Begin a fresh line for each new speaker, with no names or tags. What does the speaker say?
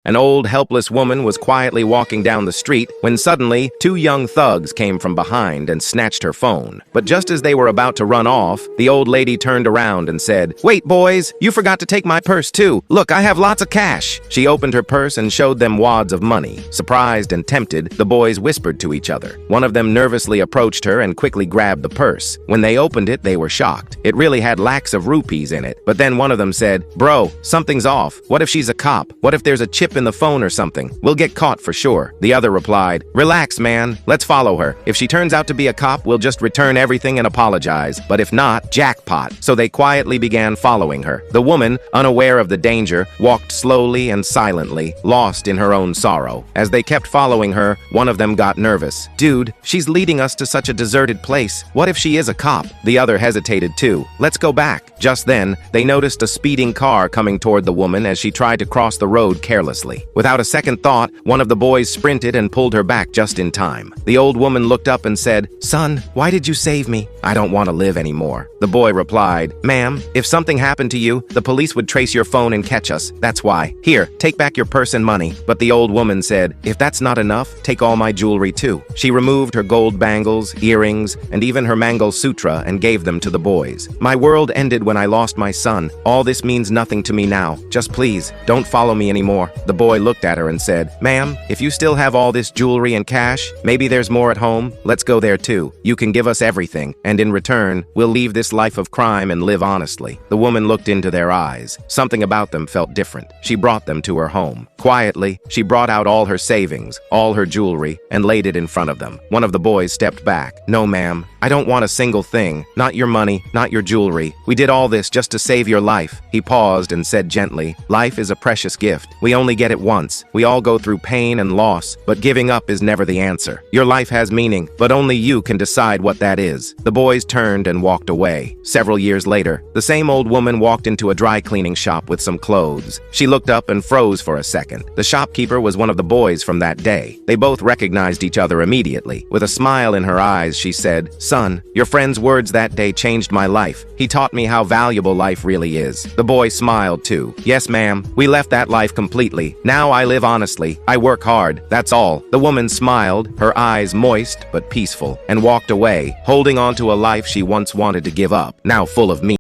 An old, helpless woman was quietly walking down the street when suddenly 2 young thugs came from behind and snatched her phone. But just as they were about to run off, the old lady turned around and said, "Wait, boys, you forgot to take my purse too. Look, I have lots of cash." She opened her purse and showed them wads of money. Surprised and tempted, the boys whispered to each other. One of them nervously approached her and quickly grabbed the purse. When they opened it, they were shocked. It really had lakhs of rupees in it. But then one of them said, "Bro, something's off. What if she's a cop? What if there's a chip in the phone or something? We'll get caught for sure." The other replied, "Relax, man. Let's follow her. If she turns out to be a cop, we'll just return everything and apologize. But if not, jackpot." So they quietly began following her. The woman, unaware of the danger, walked slowly and silently, lost in her own sorrow. As they kept following her, one of them got nervous. "Dude, she's leading us to such a deserted place. What if she is a cop?" The other hesitated too. "Let's go back." Just then, they noticed a speeding car coming toward the woman as she tried to cross the road carelessly. Without a second thought, one of the boys sprinted and pulled her back just in time. The old woman looked up and said, "Son, why did you save me?" "I don't want to live anymore." The boy replied, "Ma'am, if something happened to you, the police would trace your phone and catch us. That's why. Here, take back your purse and money." But the old woman said, "If that's not enough, take all my jewelry too." She removed her gold bangles, earrings, and even her Mangal Sutra and gave them to the boys. "My world ended when I lost my son. All this means nothing to me now. Just please, don't follow me anymore." The boy looked at her and said, "Ma'am, if you still have all this jewelry and cash, maybe there's more at home. Let's go there too. You can give us everything, and in return, we'll leave this life of crime and live honestly." The woman looked into their eyes. Something about them felt different. She brought them to her home. Quietly, she brought out all her savings, all her jewelry, and laid it in front of them. One of the boys stepped back. "No, ma'am, I don't want a single thing. Not your money, not your jewelry. We did all this just to save your life." He paused and said gently, "Life is a precious gift. We only get it once. We all go through pain and loss, but giving up is never the answer. Your life has meaning, but only you can decide what that is." The boys turned and walked away. Several years later, the same old woman walked into a dry cleaning shop with some clothes. She looked up and froze for a second. The shopkeeper was one of the boys from that day. They both recognized each other immediately. With a smile in her eyes, she said, "Son, your friend's words that day changed my life. He taught me how valuable life really is." The boy smiled too. "Yes, ma'am. We left that life completely. Now I live honestly. I work hard. That's all." The woman smiled, her eyes moist but peaceful, and walked away, holding on to a life she once wanted to give up, now full of meaning.